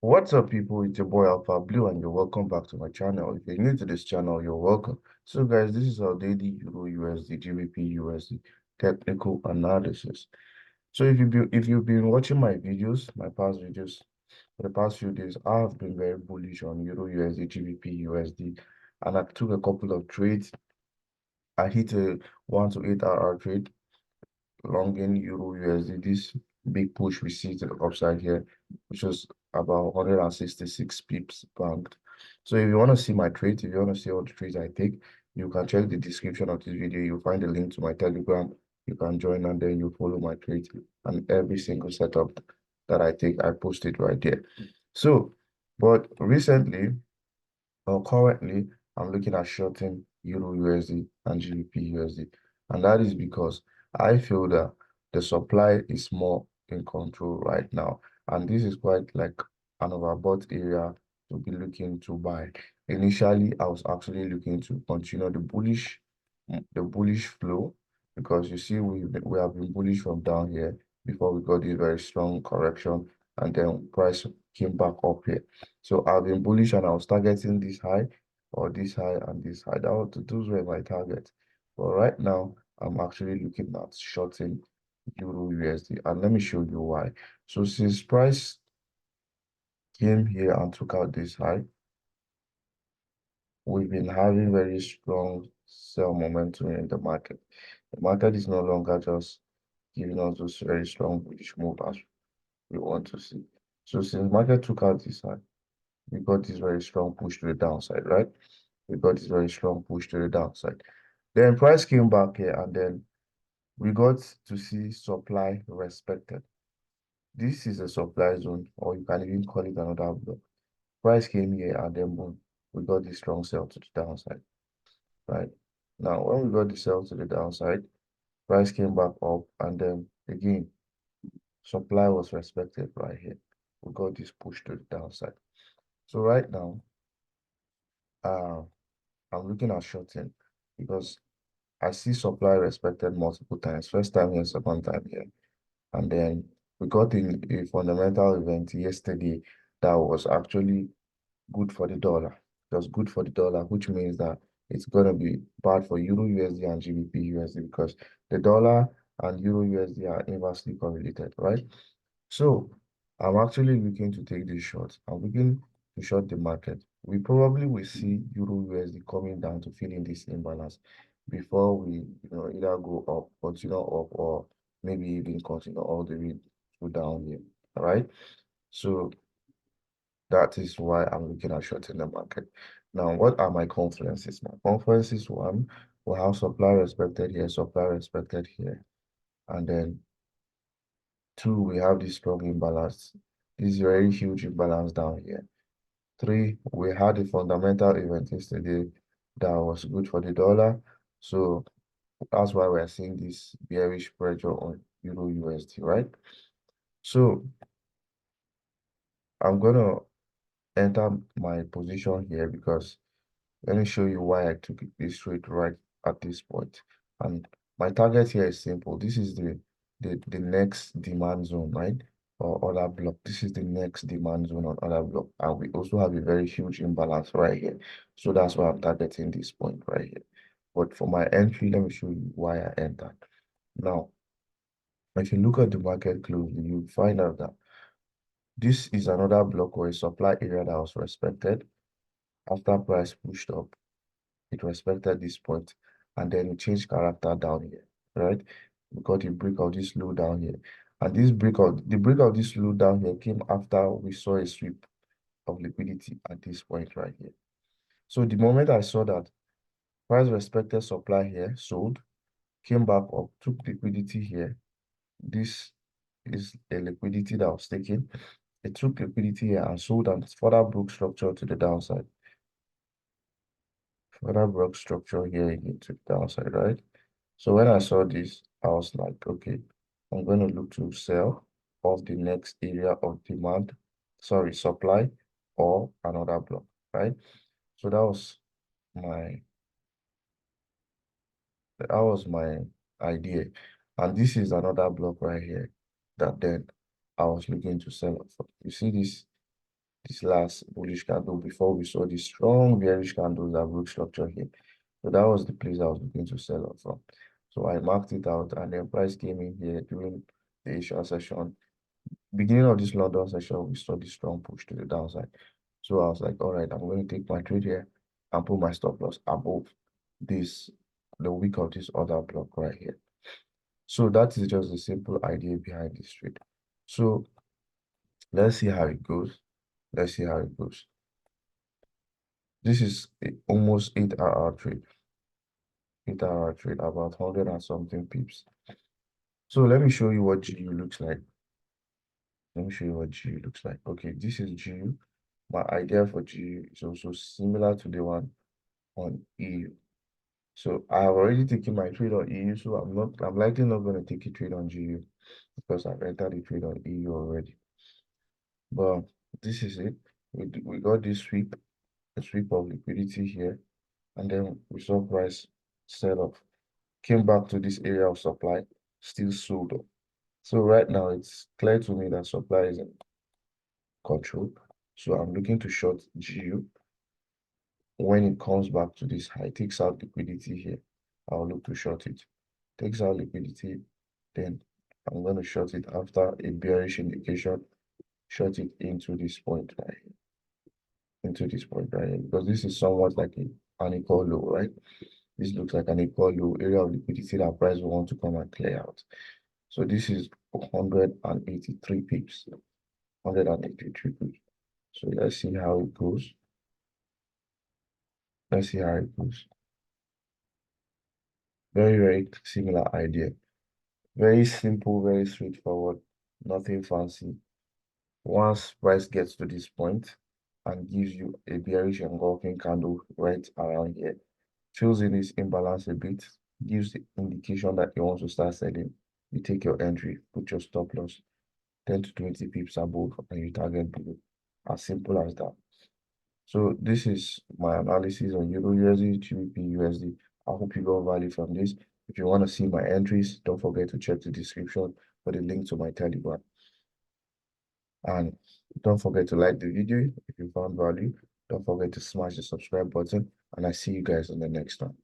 What's up, people? It's your boy AlphaBlue, and you're welcome back to my channel. If you're new to this channel, you're welcome. So, guys, this is our daily Euro USD, GBP USD technical analysis. So, if you've been watching my videos, my past videos, for the past few days, I have been very bullish on Euro USD, GBP USD, and I took a couple of trades. I hit a 1 to 8 hour trade long in Euro USD. This big push we see to the upside here, which was about 166 pips banked. So if you want to see my trades, if you want to see all the trades I take, you can check the description of this video. You'll find a link to my Telegram. You can join and then you follow my trades, and every single setup that I take, I post it right there. So, but recently or currently, I'm looking at shorting Euro USD and GBP USD. And that is because I feel that the supply is more in control right now. And this is quite like an overbought area to be looking to buy. Initially, I was actually looking to continue the bullish flow, because you see we have been bullish from down here before we got this very strong correction, and then price came back up here. So I've been bullish and I was targeting this high or this high and this high. Those were my targets. But right now, I'm actually looking at shorting Euro USD. And let me show you why. So since price came here and took out this high, we've been having very strong sell momentum in the market. The market is no longer just giving us those very strong bullish move as we want to see. So since market took out this high, we got this very strong push to the downside, right? We got this very strong push to the downside. Then price came back here, and then we got to see supply respected. This is a supply zone, or you can even call it another block. Price came here, and then boom, we got this strong sell to the downside, right? Now, when we got the sell to the downside, price came back up, and then again, supply was respected right here. We got this push to the downside. So right now, uh, I'm looking at shorting because I see supply respected multiple times. First time here, second time here. And then we got in a fundamental event yesterday that was actually good for the dollar. It was good for the dollar, which means that it's going to be bad for Euro USD and GBP USD, because the dollar and Euro USD are inversely correlated, right? So I'm actually looking to take this short. I'm looking to short the market. We probably will see Euro USD coming down to fill in this imbalance before we either go up, continue up, or maybe even continue all the way to down here. All right. So that is why I'm looking at shorting the market. Now, what are my conferences? My conferences, one, we have supply respected here, supply respected here, and then two, we have this strong imbalance. This very huge imbalance down here. Three, we had a fundamental event yesterday that was good for the dollar. So that's why we're seeing this bearish pressure on Euro USD, right? So I'm gonna enter my position here, because let me show you why I took this trade right at this point. And my target here is simple. This is the next demand zone, right? Or other block. This is the next demand zone on other block. And we also have a very huge imbalance right here. So that's why I'm targeting this point right here. But for my entry, let me show you why I entered. Now, if you look at the market closely, you find out that this is another block or a supply area that was respected after price pushed up. It respected this point, and then it changed character down here, right? We got a break of this low down here. And the break of this low down here came after we saw a sweep of liquidity at this point right here. So the moment I saw that price respected supply here, sold, came back up, took liquidity here. This is a liquidity that was taken. It took liquidity here and sold, and further broke structure to the downside. Further broke structure here again to the downside, right? So when I saw this, I was like, okay, I'm going to look to sell off the next area of demand, sorry, supply, or another block, right? So my that was my idea. And this is another block right here that then I was looking to sell off. You see this this last bullish candle before we saw the strong bearish candles that broke structure here. So that was the place I was looking to sell off from. So I marked it out, and then price came in here during the Asian session. Beginning of this London session, we saw the strong push to the downside. So I was like, all right, I'm going to take my trade here and put my stop loss above this, the wick of this other block right here. So that is just the simple idea behind this trade. So let's see how it goes. Let's see how it goes. This is almost 8-hour trade. 8-hour trade, about 100 and something pips. So let me show you what GU looks like. Let me show you what GU looks like. Okay, this is GU. My idea for GU is also similar to the one on EU. So I have already taken my trade on EU, so I'm likely not going to take a trade on GU because I've entered the trade on EU already. But this is it. We got this sweep, a sweep of liquidity here, and then we saw price sell off. Came back to this area of supply, still sold off. So right now it's clear to me that supply is in control. So I'm looking to short GU. When it comes back to this high, takes out liquidity here, I'll look to short it. Takes out liquidity, then I'm going to short it after a bearish indication, short it into this point right here. Into this point right here, because this is somewhat like an equal low, right? This looks like an equal low area of liquidity that price will want to come and clear out. So this is 183 pips. 183 pips. So let's see how it goes. Let's see how it goes. Very, very similar idea. Very simple, very straightforward, nothing fancy. Once price gets to this point and gives you a bearish engulfing candle right around here, fills in this imbalance a bit, gives the indication that you want to start selling, you take your entry, put your stop loss 10 to 20 pips above, and you target below. As simple as that. So this is my analysis on EURUSD, GBP, USD. I hope you got value from this. If you want to see my entries, don't forget to check the description for the link to my Telegram. And don't forget to like the video if you found value. Don't forget to smash the subscribe button, and I see you guys on the next one.